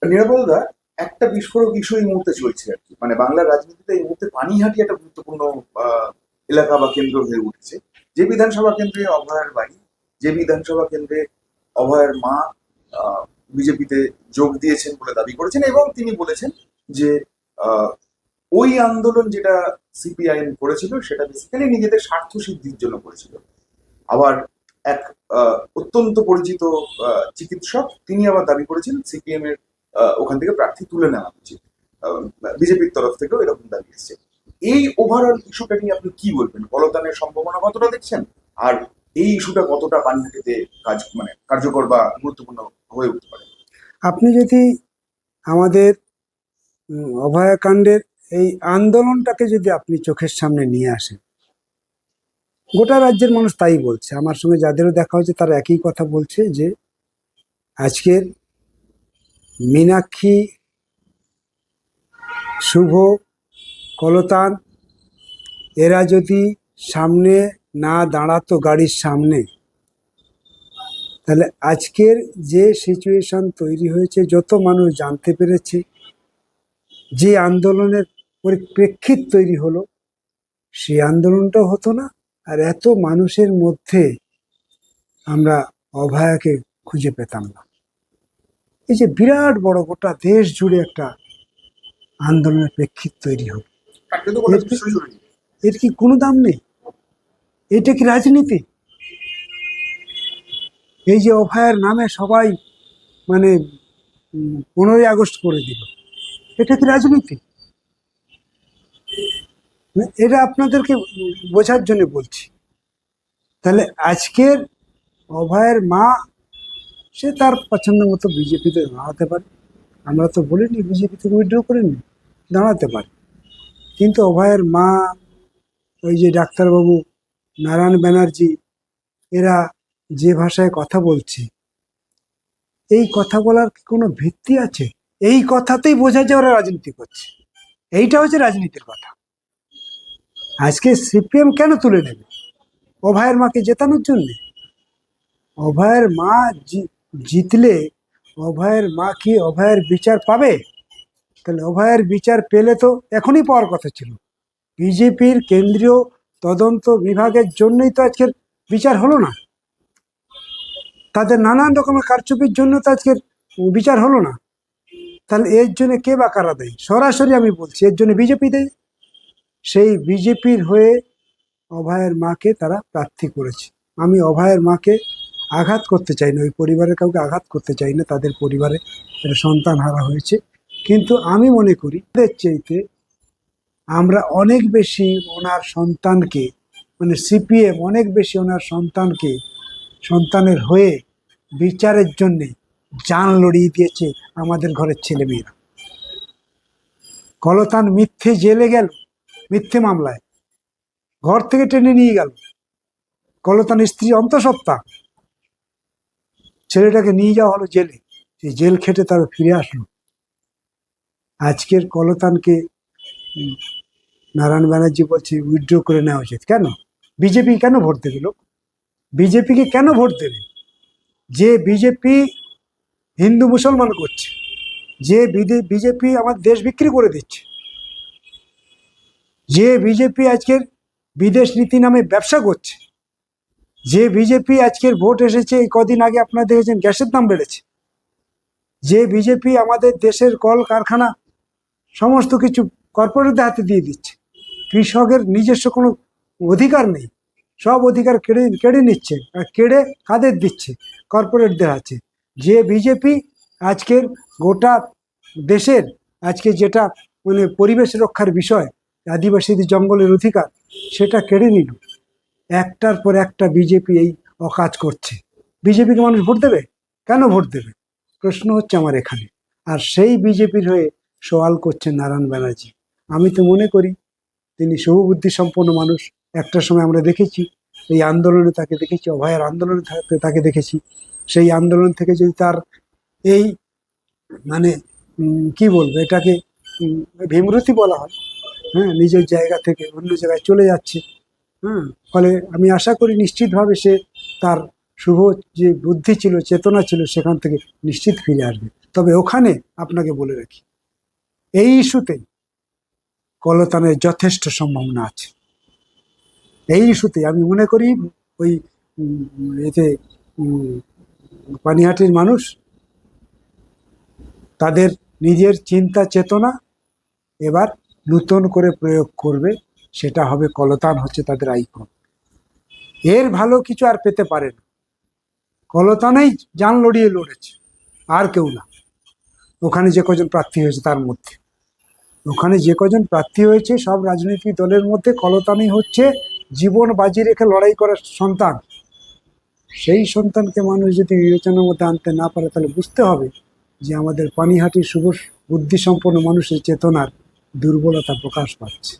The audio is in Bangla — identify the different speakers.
Speaker 1: নিরাপদা, একটা বিস্ফোরক ইস্যু এই মুহূর্তে চলছে আর কি, মানে বাংলার রাজনীতিতে এই মুহূর্তে পানিহাটি একটা গুরুত্বপূর্ণ এলাকা বা কেন্দ্র হয়ে উঠেছে। যে বিধানসভা কেন্দ্রে অভয়ার বাড়ি, যে বিধানসভা কেন্দ্রে অভয়ের মা বিজেপিতে যোগ দিয়েছেন বলে দাবি করেছেন, এবং তিনি বলেছেন যে আহ, ওই আন্দোলন যেটা সিপিআইএম করেছিল সেটা বেসিক্যালি নিজেদের স্বার্থ সিদ্ধির জন্য করেছিল। আবার এক অত্যন্ত পরিচিত চিকিৎসক তিনি আবার দাবি করেছেন সিপিএম এর ওখান থেকে প্রার্থী তুলে নেওয়া উচিত। বিজেপির তরফ থেকেও এরকম দাবি এসছে। এই ওভারঅল ইস্যুটা নিয়ে আপনি কি বলবেন? গলতানের সম্ভাবনা কতটা দেখছেন? আর এই ইস্যুটা কতটা পানিহাটিতে কাজ, মানে কার্যকর বা গুরুত্বপূর্ণ হয়ে উঠতে পারে?
Speaker 2: আপনি যদি আমাদের অভয়াকাণ্ডের এই আন্দোলনটাকে যদি আপনি চোখের সামনে নিয়ে আসেন, গোটা রাজ্যের মানুষ তাই বলছে। আমার সঙ্গে যাদেরও দেখা হচ্ছে তারা একই কথা বলছে যে আজকের মীনাক্ষী, শুভ, কলতান এরা যদি সামনে না দাঁড়াতো গাড়ির সামনে, তাহলে আজকের যে সিচুয়েশন তৈরি হয়েছে, যত মানুষ জানতে পেরেছে, যে আন্দোলনের পরিপ্রেক্ষিত তৈরি হলো, সেই আন্দোলনটাও হতো না। আর এত মানুষের মধ্যে আমরা অভয়াকে খুঁজে পেতাম না। এই যে বিরাট বড় গোটা দেশ জুড়ে একটা আন্দোলনের প্রেক্ষিত তৈরি হলো, এর কি কোনো দাম নেই? এটা কি রাজনীতি? এই যে অভয়ার নামে সবাই মানে 15ই আগস্ট করে দিল, এটা কি রাজনীতি? এটা আপনাদেরকে বোঝার জন্য বলছি। তাহলে আজকের অভয়ের মা, সে তার পছন্দ মতো বিজেপিতে দাঁড়াতে পারে। আমরা তো বলিনি বিজেপি থেকে উইথড্র করিনি, দাঁড়াতে পারে। কিন্তু অভয়ের মা, ওই যে ডাক্তারবাবু নারায়ণ ব্যানার্জি, এরা যে ভাষায় কথা বলছে, এই কথা বলার কি কোনো ভিত্তি আছে? এই কথাতেই বোঝা যায় ওরা রাজনীতি করছে। এইটা হচ্ছে রাজনীতির কথা। আজকে সিপিএম কেন তুলে নেবে? অভয়ের মাকে জেতানোর জন্য। অভয়ের মা জিতলে অভয়ের মা কি অভয়ের বিচার পাবে? তাহলে অভয়ের বিচার পেলে তো এখনই পাওয়ার কথা ছিল। বিজেপির কেন্দ্রীয় তদন্ত বিভাগের জন্যই তো আজকের বিচার হলো না। তাদের নানান রকমের কারচুপির জন্য তো আজকের বিচার হলো না। তাহলে এর জন্য কে বা কারা দেয়? সরাসরি আমি বলছি, এর জন্য বিজেপি দেয়। সেই বিজেপির হয়ে অভয়ের মাকে তারা প্রার্থী করেছে। আমি অভয়ের মাকে আঘাত করতে চাই না, ওই পরিবারের কাউকে আঘাত করতে চাই না, তাদের পরিবারে একটা সন্তান হারা হয়েছে। কিন্তু আমি মনে করি এদের চাইতে আমরা অনেক বেশি ওনার সন্তানকে, মানে সিপিএম অনেক বেশি ওনার সন্তানকে, সন্তানের হয়ে বিচারের জন্যে জান লড়িয়ে দিয়েছে আমাদের ঘরের ছেলেমেয়েরা। কলতান মিথ্যে জেলে গেল, মিথ্যে মামলায় ঘর থেকে টেনে নিয়ে গেল। কলতান স্ত্রী অন্তঃসত্ত্বা, ছেলেটাকে নিয়ে যাওয়া হলো জেলে, সেই জেল খেটে তারা ফিরে আসলো। আজকের কলতানকে নারায়ণ ব্যানার্জি বলছে উইথড্র করে নেওয়া উচিত। কেন? বিজেপি কেন ভোট দেবে লোক? বিজেপিকে কেন ভোট দেবে? যে বিজেপি হিন্দু মুসলমান করছে, যে বিজেপি আমার দেশ বিক্রি করে দিচ্ছে, যে বিজেপি আজকের বিদেশ নীতি নামে ব্যবসা করছে, যে বিজেপি আজকের ভোট এসেছে এই কদিন আগে আপনারা দেখেছেন গ্যাসের দাম বেড়েছে, যে বিজেপি আমাদের দেশের কল কারখানা সমস্ত কিছু কর্পোরেটদের হাতে দিয়ে দিচ্ছে, কৃষকের নিজস্ব কোনো অধিকার নেই, সব অধিকার কেড়ে কেড়ে নিচ্ছে। আর কেড়ে কাদের দিচ্ছে? কর্পোরেটদের আছে। যে বিজেপি আজকের গোটা দেশের আজকে যেটা মানে পরিবেশ রক্ষার বিষয়, আদিবাসীদের জঙ্গলের অধিকার, সেটা কেড়ে নিল। একটার পর একটা বিজেপি এই অকাজ করছে। বিজেপিকে মানুষ ভোট দেবে? কেন ভোট দেবে? প্রশ্ন হচ্ছে আমার এখানে। আর সেই বিজেপির হয়ে সওয়াল করছেন নারায়ণ ব্যানার্জি। আমি তো মনে করি তিনি শুভবুদ্ধি সম্পন্ন মানুষ। একটা সময় আমরা দেখেছি এই আন্দোলনে তাকে দেখেছি, অভয়ের আন্দোলনে তাকে দেখেছি। সেই আন্দোলন থেকে যদি তার এই মানে কি বলবো এটাকে, ভীমরতি বলা হয়, হ্যাঁ, নিজের জায়গা থেকে অন্য জায়গায় চলে যাচ্ছে, হ্যাঁ, ফলে আমি আশা করি নিশ্চিতভাবে সে তার শুভ যে বুদ্ধি ছিল, চেতনা ছিল, সেখান থেকে নিশ্চিত ফিরে আসবে। তবে ওখানে আপনাকে বলে রাখি, এই ইস্যুতেই কলতানের যথেষ্ট সম্ভাবনা আছে। এই ইস্যুতে আমি মনে করি ওই এতে পানিহাটির মানুষ তাদের নিজের চিন্তা চেতনা এবার নতুন করে প্রয়োগ করবে, সেটা হবে কলতান হচ্ছে তাদের আইকন। এর ভালো কিছু আর পেতে পারে না। কলতানেই জান লড়িয়ে লড়েছে, আর কেউ না। ওখানে যে কজন প্রার্থী হয়েছে তার মধ্যে, ওখানে যে কজন প্রার্থী হয়েছে সব রাজনৈতিক দলের মধ্যে কলতানই হচ্ছে জীবন বাজি রেখে লড়াই করার সন্তান। সেই সন্তানকে মানুষ যদি বিবেচনার মধ্যে আনতে না পারে, তাহলে বুঝতে হবে যে আমাদের পানিহাটির শুভ বুদ্ধিসম্পন্ন মানুষের চেতনার দুর্বলতা প্রকাশ পাচ্ছে।